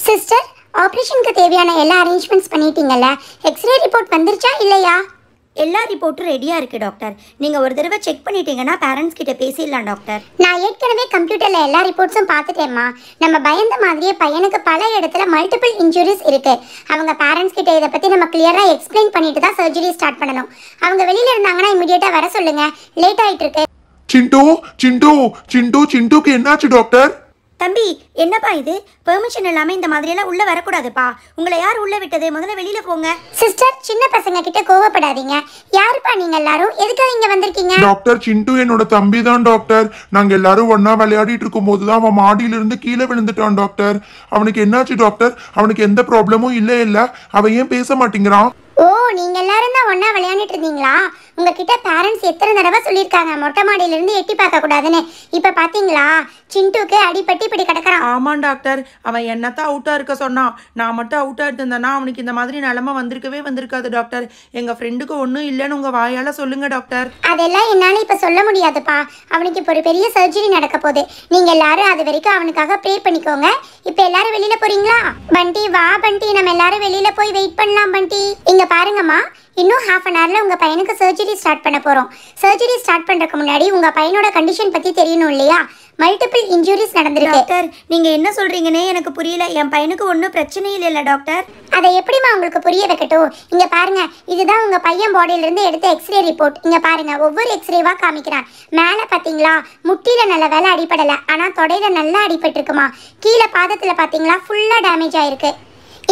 Sister, ஆபரேஷனுக்கு தேவையான எல்லா arrangements பண்ணிட்டீங்கல்ல? X ray report வந்துருச்சா இல்லையா? எல்லா ரிப்போர்ட்டும் ரெடியாக இருக்குது டாக்டர். நீங்கள் ஒரு தடவை செக் பண்ணிட்டீங்கன்னா பேரண்ட்ஸ் கிட்ட பேசிடலாம் டாக்டர். நான் ஏற்கனவே கம்ப்யூட்டரில் எல்லா ரிப்போர்ட்ஸும் பார்த்துட்டேம்மா. நம்ம பயந்த மாதிரியே பையனுக்கு பல இடத்துல மல்டிபிள் இன்ஜுரிஸ் இருக்குது. அவங்க பேரண்ட்ஸ் கிட்ட இதை பற்றி நம்ம கிளியராக எக்ஸ்பிளைன் பண்ணிட்டு தான் சர்ஜரி ஸ்டார்ட் பண்ணணும். அவங்க வெளியில் இருந்தாங்கன்னா இமீடியட்டாக வர சொல்லுங்கள். லேட் ஆகிட்டு இருக்கு. சிண்டு சிண்டு சிண்டு சிண்டுக்கு என்னாச்சு டாக்டர்? தம்பி, என்னப்பா இது? பெர்மிஷன் இல்லாமல் இந்த மாதிரியெல்லாம் உள்ளே வரக்கூடாதுப்பா. உங்களை யார் உள்ளே விட்டது? முதல்ல வெளியில் போங்க. சிஸ்டர், சின்ன பசங்க கிட்ட கோவப்படாதீங்க. யாருப்பா நீங்க எல்லாரும்? எதுக்காக இங்க வந்திருக்கீங்க? டாக்டர், சிண்டு என்னோட தம்பி தான் டாக்டர். நாங்க எல்லாரும் ஒன்னா விளையாடிட்டு இருக்கும் போதுதான் அவன் மாடியில இருந்து கீழே விழுந்துட்டான் டாக்டர். அவனுக்கு என்னாச்சு டாக்டர்? அவனுக்கு எந்த ப்ராப்ளமும் இல்ல. அவன் ஏன் பேச மாட்டேங்கிறான்? ஓ, நீங்க எல்லாரும் தான் ஒன்னா விளையாடிட்டு இருந்தீங்களா? உங்ககிட்ட பேரண்ட்ஸ் எத்தனை தடவை சொல்லியிருக்காங்க மொட்டை மாடியில இருந்து எட்டி பார்க்க கூடாதுன்னு. இப்ப பாத்தீங்களா சிண்டுக்கு அடிபட்டு இப்படி கிடக்குறான். ஆமாம் டாக்டர், அவன் என்னத்தான் அவுட்டாக இருக்க சொன்னான். நான் மட்டும் அவுட்டாக இருந்தேன்னா அவனுக்கு இந்த மாதிரி நிலமை வந்திருக்காது டாக்டர். எங்கள் ஃப்ரெண்டுக்கு ஒன்றும் இல்லைன்னு உங்கள் வாயால் சொல்லுங்கள் டாக்டர். அதெல்லாம் என்னால் இப்போ சொல்ல முடியாதுப்பா. அவனுக்கு இப்போ ஒரு பெரிய சர்ஜரி நடக்க போகுது. நீங்கள் எல்லாரும் அது வரைக்கும் அவனுக்காக ப்ரே பண்ணிக்கோங்க. இப்போ எல்லாரும் வெளியில் போகிறீங்களா? பண்டி வா பண்டி, நம்ம எல்லாரும் வெளியில் போய் வெயிட் பண்ணலாம். பண்டி, இங்கே பாருங்கம்மா, இன்னும் ½ அன் ஹவரில் உங்கள் பையனுக்கு சர்ஜரி ஸ்டார்ட் பண்ண போகிறோம். சர்ஜரி ஸ்டார்ட் பண்ணுறதுக்கு முன்னாடி உங்கள் பையனோட கண்டிஷன் பற்றி தெரியணும் இல்லையா? மல்டிபிள் இன்ஜுரிஸ் நடந்திருக்கு. டாக்டர், நீங்கள் என்ன சொல்கிறீங்கன்னே எனக்கு புரியல. என் பையனுக்கு ஒன்றும் பிரச்சனை இல்லைல்ல டாக்டர்? அதை எப்படிமா உங்களுக்கு புரிய வைக்கட்டும்? இங்கே பாருங்க, இதுதான் உங்கள் பையன் பாடியிலேருந்து எடுத்த எக்ஸ்ரே ரிப்போர்ட். இங்கே பாருங்க, ஒவ்வொரு எக்ஸ்ரேவாக காமிக்கிறேன். மேலே பார்த்தீங்களா, முட்டியில் நல்ல வேலை அடிப்படலை, ஆனால் தொடையில் நல்லா அடிபட்டுருக்குமா. கீழே பாதத்தில் பார்த்தீங்களா, ஃபுல்லாக டேமேஜ் ஆயிருக்கு.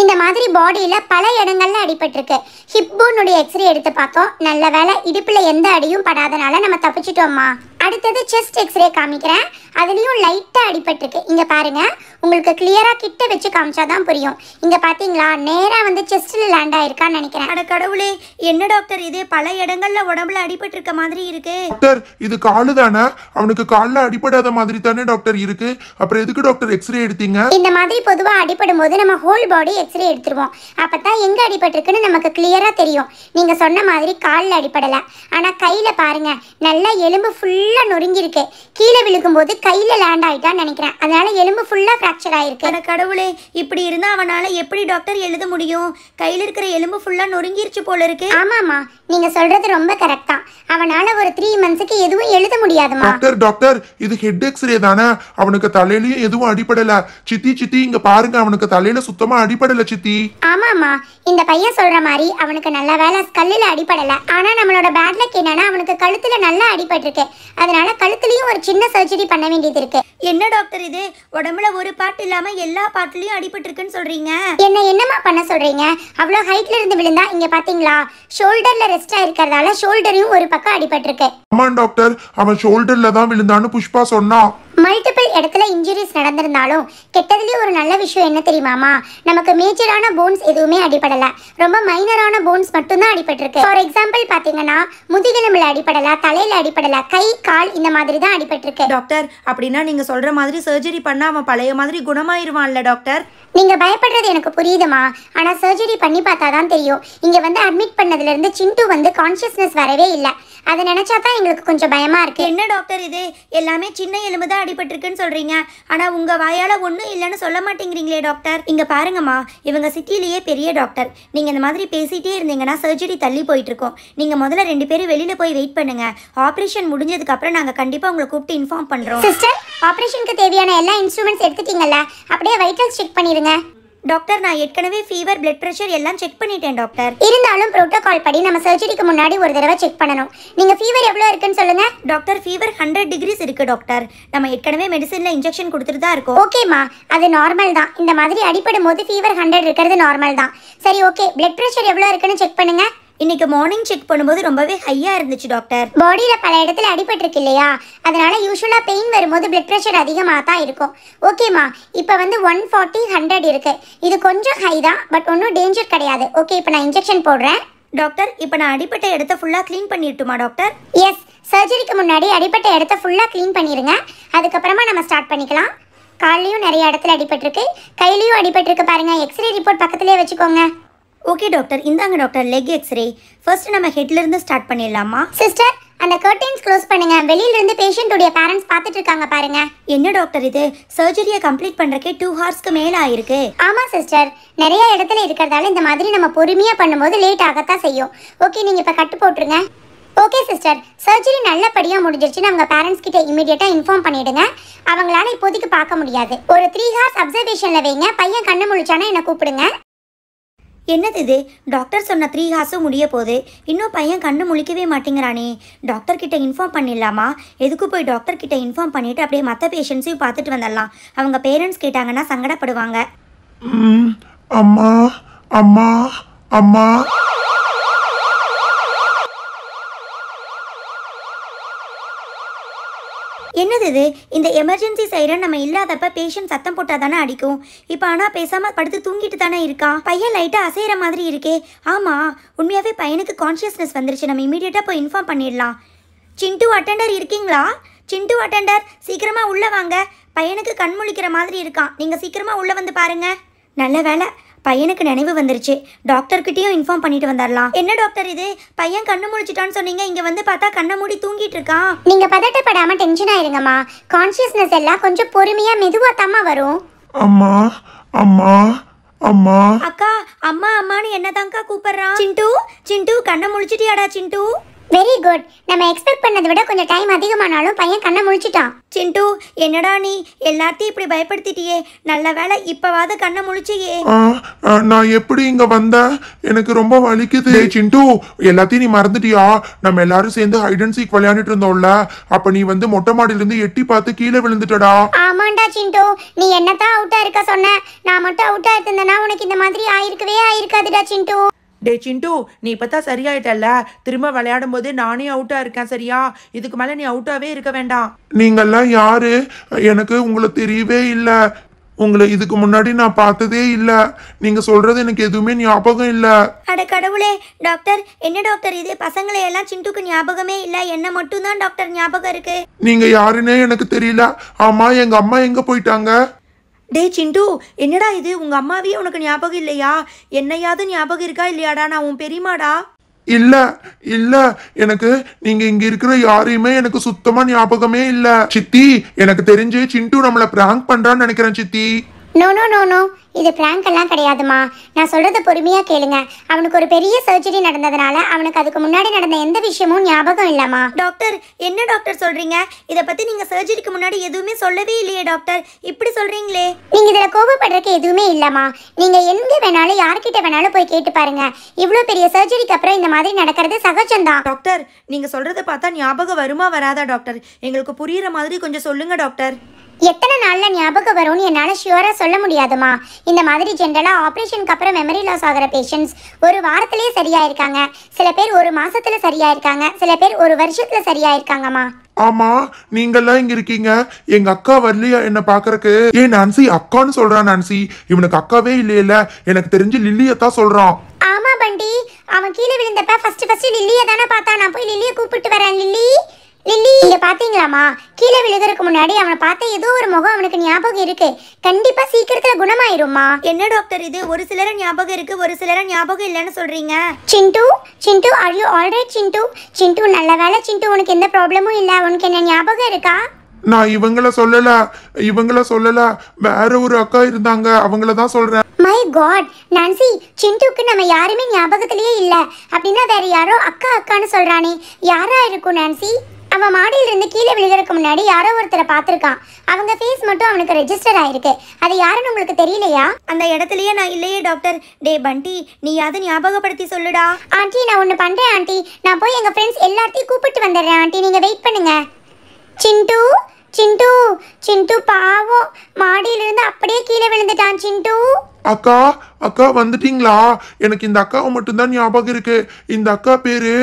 இந்த மாதிரி பாடியில் பல இடங்கள்ல அடிபட்டிருக்கு. ஹிப் போனுடைய எக்ஸ்ரே எடுத்து பார்த்தோம். நல்ல வேலை இடுப்பில் எந்த அடியும் படாதனால நம்ம தப்பிச்சிட்டோம்மா. அடுத்தது செஸ்ட் எக்ஸ்ரே காமிக்கிறேன். அதுலேயும் லைட்டாக அடிபட்டிருக்கு. இங்கே பாருங்க, உங்களுக்கு கிளியராக கிட்ட வச்சு காமிச்சாதான் புரியும். இங்கே பார்த்தீங்களா, நேராக வந்து செஸ்ட்டில் லேண்ட் ஆயிருக்கான்னு நினைக்கிறேன். அட கடவுளே, என்ன டாக்டர் இது? பல இடங்கள்ல உடம்புல அடிபட்டு இருக்க மாதிரி இருக்கு. டாக்டர், இது காலு தானே? அவனுக்கு காலில் அடிபடாத மாதிரி தானே டாக்டர் இருக்கு. அப்புறம் எதுக்கு டாக்டர் எக்ஸ்ரே எடுத்தீங்க? இந்த மாதிரி பொதுவாக அடிபடும் போது நம்ம ஹோல் பாடி எக்ஸ்ரே எடுத்துருவோம். அப்போ தான் எங்கே அடிபட்டிருக்குன்னு நமக்கு கிளியராக தெரியும். நீங்கள் சொன்ன மாதிரி காலில் அடிபடலை, ஆனால் கையில் பாருங்க, நல்லா எலும்பு ஃபுல்லாக நொறுங்கியிருக்கு. கீழே விழுக்கும்போது கையில் லேண்ட் ஆகிட்டான்னு நினைக்கிறேன். அதனால எலும்பு ஃபுல்லாக ஃப்ராக்சர் ஆயிருக்கு. அட கடவுளே, இப்படி இருந்தா அவனால எப்படி டாக்டர் எழுத முடியும்? கையில் இருக்கிற எலும்பு ஃபுல்லா நொறுங்கிருச்சு போல இருக்கு. ஆமாம்மா, நீங்க சொல்றது ரொம்ப கரெக்ட் தான். அவனால ஒரு 3 மந்த்ஸ்க்கு எதுவும் எழுத முடியாதுமா. டாக்டர், இது ஹெட் எக்ஸ்ரே தானே? அவனுக்கு தலையிலயும் எதுவும் அடிபடல. சித்தி இங்க பாருங்க, அவனுக்கு தலையில சுத்தமா அடிபடல சித்தி. ஆமாம்மா, இந்த பையன் சொல்ற மாதிரி அவனுக்கு நல்ல வேலை ஸ்கல்லில் அடிபடல. ஆனா நம்மளோட பேட் லக் என்னன்னா, அவனுக்கு கழுத்துல நல்லா அடிபட்டிருக்கு. அதனால கழுத்துலயும் ஒரு சின்ன சர்ஜரி பண்ண வேண்டியது இருக்கு. என்ன டாக்டர் இது? உடம்புல ஒரு பார்ட் இல்லாம எல்லா பார்ட்லயும் அடிபட்டு இருக்குன்னு சொல்றீங்க? என்னம்மா பண்ண சொல்றீங்க? அவ்வளோ ஹைட்ல இருந்து விழுந்தா இங்க பாத்தீங்களா, ஷோல்டர்ல ரெஸ்டா இருக்கிறதால ஷோல்டரையும் ஒரு பக்கம் அடிபட்டிருக்கு. ஆமா டாக்டர், அவன் ஷோல்டர்ல தான் விழுந்தான்னு புஷ்பா சொன்னா. மல்டிபிள் இடத்துல இன்ஜுரிஸ் நடந்திருந்தாலும் கெட்டதுலேயும் ஒரு நல்ல விஷயம் என்ன தெரியுமாமா, நமக்கு மேஜரான போன்ஸ் எதுவுமே அடிபடலை. ரொம்ப மைனரான போன்ஸ் மட்டும்தான் அடிபட்டிருக்கு. ஃபார் எக்ஸாம்பிள் பார்த்தீங்கன்னா, முதுகெலும்புல அடிபடலை, தலையில் அடிபடலை, கை கால் இந்த மாதிரி தான் அடிபட்டிருக்கு. டாக்டர், அப்படின்னா நீங்கள் சொல்கிற மாதிரி சர்ஜரி பண்ணால் அவன் பழைய மாதிரி குணமாயிருவான்ல டாக்டர்? நீங்கள் பயப்படுறது எனக்கு புரியுதுமா, ஆனால் சர்ஜரி பண்ணி பார்த்தா தான் தெரியும். இங்கே வந்து அட்மிட் பண்ணதுலேருந்து சிண்டு வந்து கான்ஷியஸ்னஸ் வரவே இல்லை. அதை நினச்சா தான் எங்களுக்கு கொஞ்சம் பயமாக இருக்குது. என்ன டாக்டர் இது? எல்லாமே சின்ன எலும்பு தான் அடிபட்டிருக்குன்னு சொல்கிறீங்க, ஆனால் உங்கள் வாயால் ஒன்றும் இல்லைன்னு சொல்ல மாட்டேங்கிறீங்களே டாக்டர். இங்கே பாருங்கம்மா, இவங்க சிட்டிலேயே பெரிய டாக்டர். நீங்கள் இந்த மாதிரி பேசிகிட்டே இருந்தீங்கன்னா சர்ஜரி தள்ளி போயிட்டுருக்கோம். நீங்கள் முதல்ல 2 பேரும் வெளியில் போய் வெயிட் பண்ணுங்கள். ஆப்ரேஷன் முடிஞ்சதுக்கப்புறம் நாங்கள் கண்டிப்பாக உங்களை கூப்பிட்டு இன்ஃபார்ம் பண்ணுறோம். சிஸ்டர், ஆப்ரேஷனுக்கு தேவையான எல்லா இன்ஸ்ட்ருமெண்ட்ஸ் எடுத்துட்டீங்கல்ல? அப்படியே வைட்டல்ஸ் செக் பண்ணிடுங்க. டாக்டர், நான் ஏற்கனவே ஃபீவர், பிளட் ப்ரெஷர் எல்லாம் செக் பண்ணிட்டேன் டாக்டர். இருந்தாலும் ப்ரோட்டோகால் படி நம்ம சர்ஜரிக்கு முன்னாடி ஒரு தடவை செக் பண்ணணும். நீங்கள் ஃபீவர் எவ்வளோ இருக்குன்னு சொல்லுங்க. டாக்டர், ஃபீவர் 100 டிகிரிஸ் இருக்குது டாக்டர். நம்ம ஏற்கனவே மெடிசனில் இன்ஜெக்ஷன் கொடுத்துட்டு தான் இருக்கோம். ஓகேம்மா, அது நார்மல் தான். இந்த மாதிரி அடிப்படும் போது ஃபீவர் 100 இருக்கிறது நார்மல் தான். சரி, ஓகே. பிளட் ப்ரெஷர் எவ்வளோ இருக்குன்னு செக் பண்ணுங்க. இன்னைக்கு மார்னிங் செக் பண்ணும்போது ரொம்பவே ஹையாக இருந்துச்சு டாக்டர். பாடியில் பல இடத்துல அடிபட்டிருக்கு இல்லையா, அதனால யூஸ்வலாக பெயின் வரும்போது பிளட் ப்ரெஷர் அதிகமாக தான் இருக்கும். ஓகேம்மா, இப்போ வந்து 140 100 இருக்கு. இது கொஞ்சம் ஹை தான், பட் ஒன்றும் டேஞ்சர் கிடையாது. ஓகே, இப்போ நான் இன்ஜெக்ஷன் போடுறேன். டாக்டர், இப்போ நான் அடிப்பட்ட இடத்த ஃபுல்லாக க்ளீன் பண்ணிட்டுமா டாக்டர்? எஸ், சர்ஜரிக்கு முன்னாடி அடிப்பட்ட இடத்த ஃபுல்லாக க்ளீன் பண்ணிடுங்க. அதுக்கப்புறமா நம்ம ஸ்டார்ட் பண்ணிக்கலாம். கால்லையும் நிறைய இடத்துல அடிபட்டிருக்கு, கையிலையும் அடிபட்டிருக்கு பாருங்க. எக்ஸ்ரே ரிப்போர்ட் பக்கத்துலேயே வச்சுக்கோங்க. ஓகே டாக்டர், இந்தாங்க டாக்டர் லெக் எக்ஸ்ரே. ஃபர்ஸ்ட் நம்ம ஹெட்லேருந்து ஸ்டார்ட் பண்ணிடலாமா? சிஸ்டர், அந்த கர்டைன்ஸ் க்ளோஸ் பண்ணுங்க. வெளியில இருந்து பேஷண்ட்டுடைய பேரண்ட்ஸ் பார்த்துட்டு இருக்காங்க பாருங்க. என்ன டாக்டர் இது, சர்ஜரியை கம்ப்ளீட் பண்ணுறக்கே 2 ஹார்ஸ்க்கு மேலே ஆயிருக்கு. ஆமா சிஸ்டர், நிறைய இடத்துல இருக்கிறதால இந்த மாதிரி நம்ம பொறுமையா பண்ணும்போது லேட் ஆகத்தான் செய்யும். ஓகே, நீங்க இப்ப கட்டு போட்டுருங்க. ஓகே சிஸ்டர், சர்ஜரி நல்லபடியா முடிஞ்சிருச்சுன்னு அவங்க பேரண்ட்ஸ் கிட்ட இமீடியட்டா இன்ஃபார்ம் பண்ணிடுங்க. அவங்களால இப்போதைக்கு பார்க்க முடியாது. ஒரு 3 ஹார்ஸ் அப்சர்வேஷன்ல வைங்க. பையன் கண்ணு முழிச்சானா என்ன கூப்பிடுங்க. என்னது இது, டாக்டர் சொன்ன 3 ஹார்ஸும் முடிய போகுது, இன்னும் பையன் கண்ணு முழிக்கவே மாட்டேங்கிறானே. டாக்டர் கிட்ட இன்ஃபார்ம் பண்ணிடலாமா? எதுக்கு போய் டாக்டர் கிட்ட இன்ஃபார்ம் பண்ணிட்டு அப்படியே மற்ற பேஷண்ட்ஸையும் பார்த்துட்டு வந்துடலாம். அவங்க பேரண்ட்ஸ் கேட்டாங்கன்னா சங்கடப்படுவாங்க. அம்மா அம்மா அம்மா. என்னது இது, இந்த எமர்ஜென்சி சைரன் நம்ம இல்லாதப்ப பேஷண்ட் சத்தம் போட்டால் தானே அடிக்கும். இப்போ ஆனால் பேசாமல் படுத்து தூங்கிட்டு தானே இருக்கான். பையன் லைட்டாக அசைகிற மாதிரி இருக்கே. ஆமாம், உண்மையாகவே பையனுக்கு கான்ஷியஸ்னஸ் வந்துருச்சு. நம்ம இமீடியட்டாக போய் இன்ஃபார்ம் பண்ணிடலாம். சிண்டு அட்டெண்டர் இருக்கீங்களா? சிண்டு அட்டெண்டர், சீக்கிரமாக உள்ளே வாங்க. பையனுக்கு கண் முழிக்கிற மாதிரி இருக்கான். நீங்கள் சீக்கிரமாக உள்ளே வந்து பாருங்கள். நல்ல வேலை, பையனுக்கு நினைவு வந்துருச்சு. டாக்டர்கிட்டையும் இன்ஃபார்ம் பண்ணிட்டு வந்துடலாம். என்ன டாக்டர் இது, பையன் கண்ணு முழிச்சிட்டான்னு சொன்னீங்க, இங்கே வந்து பார்த்தா கண்ணை மூடி தூங்கிட்டு இருக்கான். நீங்க பதட்டப்படாம டென்ஷன் ஆயிருங்கம்மா. கான்ஷியஸ்னஸ் எல்லாம் கொஞ்சம் பொறுமையா மெதுவா தாம்மா வரும். அம்மா அம்மா அம்மா. அக்கா, அம்மா அம்மான்னு என்னதான்க்கா கூப்பிடுறான். சிண்டு சிண்டு, கண்ணை முழிச்சிட்டியாடா சிண்டு? Very good. நம்ம எக்ஸ்பெக்ட் பண்ணதை விட கொஞ்சம் டைம் அதிகமானாலும் பையன் கண்ணை முழிச்சிட்டான். சிண்டு, என்னடா நீ எல்லாத்தையும் இப்படி பயப்படுத்திட்டியே. நல்ல வேலை இப்பவாவது கண்ணை முழிச்சியே. நான் எப்படி இங்க வந்தேன்? எனக்கு ரொம்ப வலிக்குது. சிண்டு, எல்லாத்தையும் நீ மறந்துட்டியா? நம்ம எல்லாரும் சேர்ந்து ஹைட் அண்ட் சீக் விளையாண்டுட்டு இருந்தோம்ல, அப்ப நீ வந்து மொட்டை மாடியில இருந்து எட்டி பார்த்து கீழே விழுந்துட்டடா. ஆமாண்டா சிண்டு, நீ என்னதான் அவுட்டா இருக்க சொன்ன. நான் மட்டும் அவுட்டா இருந்தேன்னா உனக்கு இந்த மாதிரி ஆயிருக்காதுடா சிண்டு. டே சிண்டு, நீ இப்போ தான் சரியாயிட்டல்ல. திரும்ப விளையாடும் போது நானே அவுட்டாக இருக்கேன், சரியா? இதுக்கு மேலே நீ அவுட்டாகவே இருக்க வேண்டாம். நீங்கெல்லாம் யாரு? எனக்கு உங்களை தெரியவே இல்லை. உங்களை இதுக்கு முன்னாடி நான் பார்த்ததே இல்லை. நீங்க சொல்றது எனக்கு எதுவுமே ஞாபகம் இல்லை. அட கடவுளே, டாக்டர் என்ன டாக்டர் இது? பசங்களை எல்லாம் சிண்டுக்கு ஞாபகமே இல்லை, என்ன மட்டும்தான் டாக்டர் ஞாபகம் இருக்கு. நீங்க யாருன்னே எனக்கு தெரியல. ஆமா, எங்க அம்மா எங்க போயிட்டாங்க? டே சிண்டு, என்னடா இது, உங்கள் அம்மாவே உனக்கு ஞாபகம் இல்லையா? என்னையாவது ஞாபகம் இருக்கா இல்லையாடா? நான் உன் பெரியமாடா. இல்ல இல்ல, எனக்கு நீங்க இங்க இருக்கிற யாரையுமே எனக்கு சுத்தமா ஞாபகமே இல்ல. சித்தி, எனக்கு தெரிஞ்சு சிண்டு நம்மள பிராங்க் பண்றான்னு நினைக்கிறேன் சித்தி. நோ நோ நோ நோ, இது பிராங்க் எல்லாம் கிடையாதுமா. நான் சொல்றத பொறுமையா கேளுங்க. அவனுக்கு ஒரு பெரிய சர்ஜரி நடந்ததுனால அவனுக்கு அதுக்கு முன்னாடி நடந்த எந்த விஷயமும் ஞாபகம் இல்லம்மா. டாக்டர், என்ன டாக்டர் சொல்றீங்க? இதை பத்தி நீங்க சர்ஜரிக்கு முன்னாடி எதுவுமே சொல்லவே இல்லையே டாக்டர், இப்படி சொல்றீங்களே. நீங்க இதுல கோபப்படுறதுக்கு எதுவுமே இல்லம்மா. நீங்க எங்க வேணாலும் யார்கிட்ட வேணாலும் போய் கேட்டு பாருங்க. இவ்வளவு பெரிய சர்ஜரிக்கு அப்புறம் இந்த மாதிரி நடக்கிறது சகஜம்தான். டாக்டர், நீங்கள் சொல்கிறத பார்த்தா ஞாபகம் வருமா வராதா டாக்டர்? எங்களுக்கு புரியுற மாதிரி கொஞ்சம் சொல்லுங்க டாக்டர். எத்தனை நாள்ல ஞாபகம் வரும்னு என்னால ஷியூரா சொல்ல முடியாதுமா. இந்த மாதிரி ஜென்ரலா ஆபரேஷனுக்கு அப்புறம் மெமரி லாஸ் ஆகிற பேஷண்ட்ஸ் ஒரு வாரத்திலேயே சரியாயிருக்காங்க. சில பேர் ஒரு மாசத்துல சரியாயிருக்காங்க. சில பேர் ஒரு வருஷத்துல சரியாயிருக்காங்கம்மா. ஆமா, நீங்கெல்லாம் இங்க இருக்கீங்க. எங்க அக்கா வரலையா என்ன பாக்குறக்கு? நான்சி அக்கான்னு சொல்றான். நான்சி, இவனுக்கு அக்காவே இல்லையில. எனக்கு தெரிஞ்சு லில்லியத்தான் சொல்றான். ஆமா பண்டி, அவன் கீழே விழுந்தப்ப ஃபர்ஸ்ட் லில்லியை தானே பார்த்தா. நான் போய் லில்லியை கூப்பிட்டு வரேன். லில்லி லில்லி, இங்க பாத்தீங்களாமா? கீழே விழுகிறதுக்கு முன்னாடி அவனை பார்த்த ஏதோ ஒரு முகம் அவனுக்கு ஞாபகம் இருக்கு. கண்டிப்பா சீக்கிரத்துல குணமாயிரும்மா. என்ன டாக்டர் இது, ஒரு சிலர ஞாபகம் இருக்கு, ஒரு சிலர ஞாபகம் இல்லைன்னு சொல்றீங்க. சிண்டு சிண்டு, ஆர் யூ ஆல்ரைட் சிண்டு? சிண்டு, நல்ல வேலை சிண்டு, உனக்கு எந்த ப்ராப்ளமும் இல்ல. உனக்கு என்ன ஞாபகம் இருக்கா? நான் இவங்கள சொல்லல, வேற ஒரு அக்கா இருந்தாங்க, அவங்கள தான் சொல்றேன். மை காட் நான்சி, சிண்டுக்கு நம்ம யாருமே ஞாபகத்திலேயே இல்ல. அப்படின்னா வேற யாரோ அக்கா அக்கான்னு சொல்றானே, யாரா இருக்கும் நான்சி? அவன் மாடியில இருந்து கீழே விழுகிறதுக்கு முன்னாடி யாரோ ஒருத்தரை பார்த்திருக்கான். அவங்க ஃபேஸ் மட்டும் அவனுக்கு ரெஜிஸ்டர் ஆயிருக்கு. அது யாருன்னு உங்களுக்கு தெரியலையா? அந்த இடத்துலயே நான் இல்லையே டாக்டர். டே பண்டி, நீ யாவது ஞாபகப்படுத்தி சொல்லுடா. ஆண்டி, நான் ஒன்று பண்றேன் ஆண்டி. நான் போய் எங்க ஃப்ரெண்ட்ஸ் எல்லாத்தையும் கூப்பிட்டு வந்துடுறேன் ஆண்டி. நீங்க வெயிட் பண்ணுங்க. சிண்டு சிண்டு சிண்டு, பாவம், மாடியிலிருந்து அப்படியே கீழே விழுந்துட்டான் சிண்டு. அக்கா அக்கா வந்துட்டீங்களா? எனக்கு இந்த அக்காவை மட்டும்தான் ஞாபகம் இருக்கு. இந்த அக்கா பேரு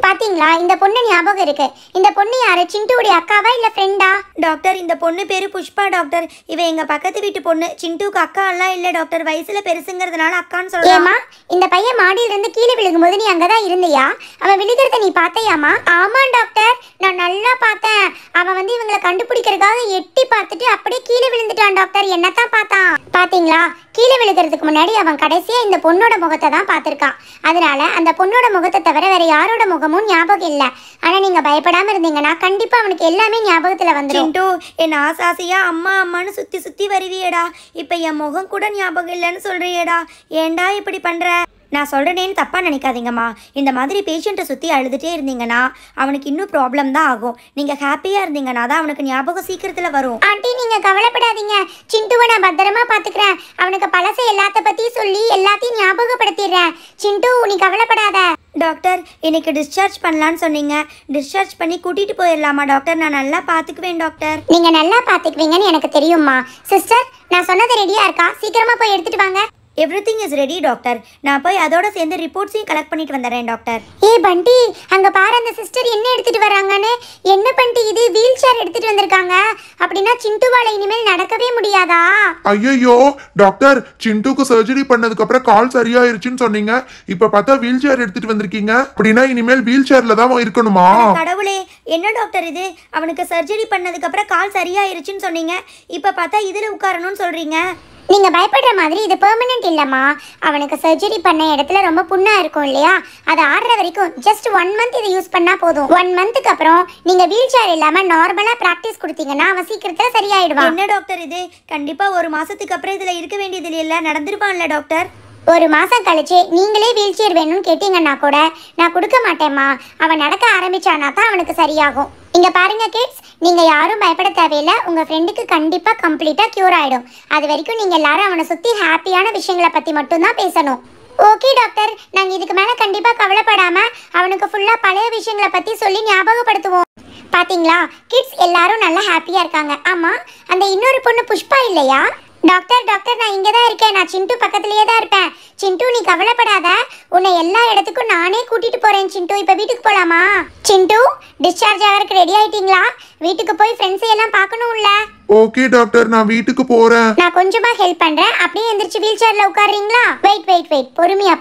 பாத்தீங்களா, இந்த பொண்ணு ஞாபகம் இருக்கு. இந்த பொண்ணு யாரு? சிண்டுவுடைய அக்காவா இல்ல ஃப்ரெண்டா? டாக்டர், இந்த பொண்ணு பேரு புஷ்பா டாக்டர். இவ எங்க பக்கத்து வீட்டு பொண்ணு. சிண்டுக்கு அக்கா எல்லாம் இல்ல டாக்டர், வயசுல பெருசுங்கிறதுனால அக்கான்னு சொல்றேன். ஏமா, இந்த பையன் மாடியில இருந்து கீழே விழுகும்போது நீ அங்கதான் இருந்தியா? அவன் விழுகிறத நீ பார்த்தையாமா? ஆமா டாக்டர், நான் நல்லா பார்த்தேன். அவன் வந்து இவங்களை கண்டுபிடிக்கிறதுக்காக எட்டி பார்த்துட்டு அப்படியே கீழே விழுந்துட்டான் டாக்டர். என்னத்தான் பார்த்தான்? பாத்தீங்களா, கீழே விழுகிறதுக்கு முன்னாடி அவன் கடைசியா இந்த பொண்ணோட முகத்தை தான் பார்த்திருக்கான். அதனால அந்த பொண்ணோட முகத்தை தவிர வேற யாரோட முகமும் ஞாபகம் இல்ல. ஆனா நீங்க பயப்படாம இருந்தீங்கன்னா கண்டிப்பா அவனுக்கு எல்லாமே ஞாபகத்துல வந்துடும். சிண்டு, என் ஆசாசியா அம்மா அம்மான்னு சுத்தி சுத்தி வருவியேடா. இப்ப என் முகம் கூட ஞாபகம் இல்லைன்னு சொல்றியேடா. ஏன்டா இப்படி பண்ற? நான் சொல்கிறேனேன்னு தப்பாக நினைக்காதீங்கம்மா. இந்த மாதிரி பேஷண்ட்டை சுற்றி அழுதுகிட்டே இருந்தீங்கன்னா அவனுக்கு இன்னும் ப்ராப்ளம் தான் ஆகும். நீங்கள் ஹாப்பியாக இருந்தீங்கன்னா தான் அவனுக்கு ஞாபகம் சீக்கிரத்தில் வரும். ஆண்டி நீங்கள் கவலைப்படாதீங்க, சிண்டுவை நான் பத்திரமா பார்த்துக்கிறேன். அவனுக்கு பழச எல்லாத்த பற்றியும் சொல்லி எல்லாத்தையும் ஞாபகப்படுத்திடுறேன். சிண்டு நீ கவலைப்படாத. டாக்டர், இன்னைக்கு டிஸ்சார்ஜ் பண்ணலான்னு சொன்னீங்க. டிஸ்சார்ஜ் பண்ணி கூட்டிகிட்டு போயிடலாமா டாக்டர்? நான் நல்லா பார்த்துக்குவேன் டாக்டர். நீங்கள் நல்லா பார்த்துக்குவீங்கன்னு எனக்கு தெரியும்மா. சிஸ்டர், நான் சொன்னது ரெடியாக இருக்கா? சீக்கிரமாக போய் எடுத்துகிட்டு வாங்க. Everything is ready doctor. நான் போய் அதோட சேர்ந்து ரிப்போர்ட்ஸையும் கலெக்ட் பண்ணிட்டு வந்துடுறேன் டாக்டர். ஏய் பண்டி, அங்க பாரு அந்த சிஸ்டர் என்ன எடுத்துட்டு வராங்கன்னு. என்ன பண்டி இது, வீல் சேர் எடுத்துட்டு வந்திருக்காங்க. அப்படின்னா சிண்டுவால இனிமேல் நடக்கவே முடியாதா? ஐயோ டாக்டர், சிண்டுக்கு சர்ஜரி பண்ணதுக்கு அப்புறம் கால் சரியாயிருச்சுன்னு சொன்னீங்க. இப்ப பார்த்தா வீல் சேர் எடுத்துட்டு வந்திருக்கீங்க. அப்படின்னா இனிமேல் வீல் சேர்ல தான் இருக்கணுமா? கடவுளே, என்ன டாக்டர் இது? அவனுக்கு சர்ஜரி பண்ணதுக்கு அப்புறம் கால் சரியாயிருச்சுன்னு சொன்னீங்க. இப்ப பார்த்தா இதுல உட்காரணும்னு சொல்றீங்க. நீங்க பயப்படுற மாதிரி இது பெர்மனன்ட் இல்லம்மா. அவனுக்கு சர்ஜரி பண்ண இடத்துல ரொம்ப புண்ணா இருக்கும் இல்லையா, அது ஆடுற வரைக்கும் ஜஸ்ட் 1 மந்த் இதை யூஸ் பண்ணா போதும். 1 மந்த்துக்கு அப்புறம் நீங்க வீல் சேர் இல்லாம நார்மலா பிராக்டிஸ் கொடுத்தீங்கன்னா அவன் சீக்கிரத்துல சரியாயிடுவான். என்ன டாக்டர் இது? கண்டிப்பா 1 மாசத்துக்கு அப்புறம் இதுல இருக்க வேண்டியது இல்ல, நடந்துருவான்ல டாக்டர்? 1 மாசம் கழிச்சு நீங்களே வீல் சேர் வேணும்னு கேட்டீங்கன்னா கூட நான் கொடுக்க மாட்டேம்மா. அவன் நடக்க ஆரம்பிச்சானா தான் அவனுக்கு சரியாகும். இங்க பாருங்க கிட்ஸ், நீங்க யாரும் பயப்பட தேவையில்லை. உங்க ஃப்ரெண்டுக்கு கண்டிப்பா கம்ப்ளீட்டா கியூர் ஆயிடும். அது வரைக்கும் நீங்க எல்லாரும் அவனை சுத்தி ஹாப்பியான விஷயங்களை பத்தி மட்டும் தான் பேசணும். ஓகே டாக்டர், நாங்க இதுக்கு மேல கண்டிப்பா கவலைப்படாம அவனுக்கு ஃபுல்லா பழைய விஷயங்களை பத்தி சொல்லி ஞாபகப்படுத்துவோம். பாத்தீங்களா கிட்ஸ் எல்லாரும் நல்லா ஹாப்பியா இருக்காங்க. ஆமா, அந்த இன்னொரு பொண்ணு புஷ்பா இல்லையா? டாக்டர் டாக்டர், நான் இங்கே தான் இருக்கேன். நான் சிண்டு பக்கத்துலேயே தான் இருப்பேன். சிண்டு நீ கவலைப்படாத, உன்னை எல்லா இடத்துக்கும் நானே கூட்டிட்டு போறேன். சிண்டு இப்போ வீட்டுக்கு போலாமா? சிண்டு, டிஸ்சார்ஜ் ஆகிறதுக்கு ரெடி ஆயிட்டீங்களா? வீட்டுக்கு போய் ஃப்ரெண்ட்ஸை எல்லாம் பார்க்கணும்ல. ஓகே டாக்டர், நான் வீட்டுக்கு போறேன். நான் கொஞ்சமா ஹெல்ப் பண்றேன். அப்படியே எந்திரிச்சு வீல் சேர்ல உட்காருறீங்களா? வெயிட்,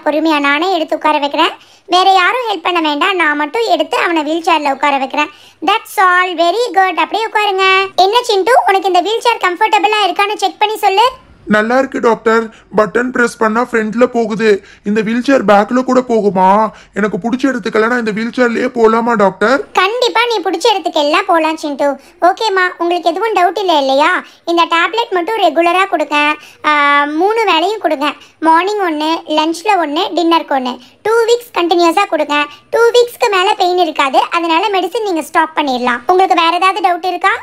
பொறுமையா நானே எடுத்து உட்கார வைக்கிறேன். வேற யாரும் ஹெல்ப் பண்ண வேண்டாம், நான் மட்டும் எடுத்து அவனை வீல் சேர்ல உட்கார வைக்கிறேன். That's all, very good. அப்படியே உட்காருங்க. என்ன சிண்டு, உனக்கு இந்த வீல் சேர் கம்ஃபர்டபுளா இருக்கான்னு செக் பண்ணி சொல்லு. நல்லா இருக்கு டாக்டர். பட்டன் பிரஸ் பண்ணா ஃப்ரண்ட்ல போகுது. இந்த வீல் சேர் பேக்ல கூட போகுமா? எனக்கு பிடிச்ச இடத்துக்கெல்லாம் நான் இந்த வீல் சேர்லயே போலாமா டாக்டர்? கண்டிப்பா நீ பிடிச்ச இடத்துக்கு எல்லாம் போலாம் சிண்டு. ஓகேம்மா, உங்களுக்கு எதுவும் டவுட் இல்லை இல்லையா? இந்த டேப்லெட் மட்டும் ரெகுலரா கொடுங்க. 3 வேளையும் கொடுங்க. மார்னிங் 1, லஞ்ச்ல 1, டின்னருக்கு 1. 2 வீக்ஸ் கண்டினியூஸா கொடுங்க. 2 வீக்ஸ்க்கு மேல பெயின் இருக்காது. அதனால மெடிசன் நீங்க ஸ்டாப் பண்ணிடலாம். உங்களுக்கு வேற ஏதாவது டவுட் இருக்கா?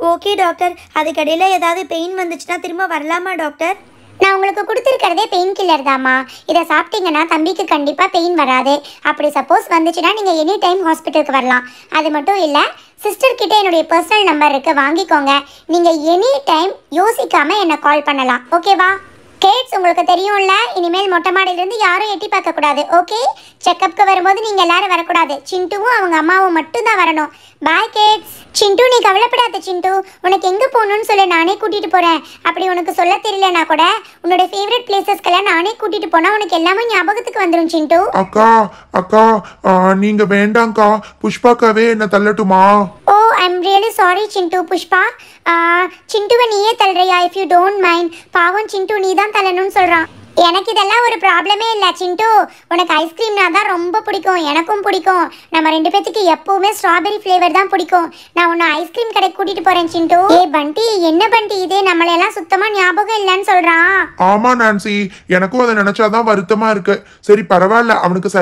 ஓகே டாக்டர், அதுக்கடையில் ஏதாவது பெயின் வந்துச்சுன்னா திரும்ப வரலாமா டாக்டர்? நான் உங்களுக்கு கொடுத்துருக்கிறதே பெயின் கில்லர் தாம்மா. இதை சாப்பிட்டீங்கன்னா தம்பிக்கு கண்டிப்பாக பெயின் வராது. அப்படி சப்போஸ் வந்துச்சுன்னா நீங்கள் எனி டைம் ஹாஸ்பிட்டலுக்கு வரலாம். அது மட்டும் இல்லை, சிஸ்டர் கிட்ட என்னுடைய பர்சனல் நம்பர் இருக்குது, வாங்கிக்கோங்க. நீங்கள் எனி டைம் யோசிக்காமல் என்னை கால் பண்ணலாம். ஓகேவா? கேட்ஸ், உங்களுக்கு தெரியும்ல, இனிமேல் மொட்டை மாடியிலிருந்து யாரும் எட்டி பார்க்கக்கூடாது. ஓகே, செக்கப்புக்கு வரும்போது நீங்கள் எல்லாரும் வரக்கூடாது. சிண்டுவும் அவங்க அம்மாவும் மட்டும்தான் வரணும். பாய் கேட்ஸ். சிண்டு நீ கவலைப்படாத சிண்டு, உனக்கு எங்கே போகணும்னு சொல்லி நானே கூட்டிகிட்டு போகிறேன். அப்படி உனக்கு சொல்ல தெரியலனா கூட உன்னோட ஃபேவரட் பிளேசஸ்க்கெல்லாம் நானே கூட்டிகிட்டு போனால் உனக்கு எல்லாமே ஞாபகத்துக்கு வந்துடும் சிண்டு. அக்கா நீங்க வேண்டாங்க்கா. புஷ்பாக்காவே என்ன தள்ளட்டுமா? Oh, I'm really sorry Chintu. Pushpa, சிண்டுவை நீயே தள்ளுறியா? If you don't mind. பாவம் சிண்டு நீ தான் தள்ளணும்னு சொல்கிறான். எனக்கு இதெல்லாம் ஒரு ப்ராப்ளமே இல்லை சிண்டு. உனக்கு ஐஸ்கிரீம்னா தான் ரொம்ப பிடிக்கும், எனக்கும் பிடிக்கும். நம்ம 2 பேத்துக்கு எப்பவுமே ஸ்ட்ராபெரி ஃப்ளேவர் தான் பிடிக்கும். நான் உன்னை ஐஸ்கிரீம் கடைக்கு கூட்டிட்டு போறேன் சிண்டு. ஏ பண்டி, என்ன பண்டி இது? நம்மளெல்லாம் சுத்தமா ஞாபகம் இல்லைன்னு சொல்றான். ஆமா நான்சி, எனக்கும் அதை நினைச்சாதான் வருத்தமா இருக்கு. சரி பரவாயில்ல, அவனுக்கு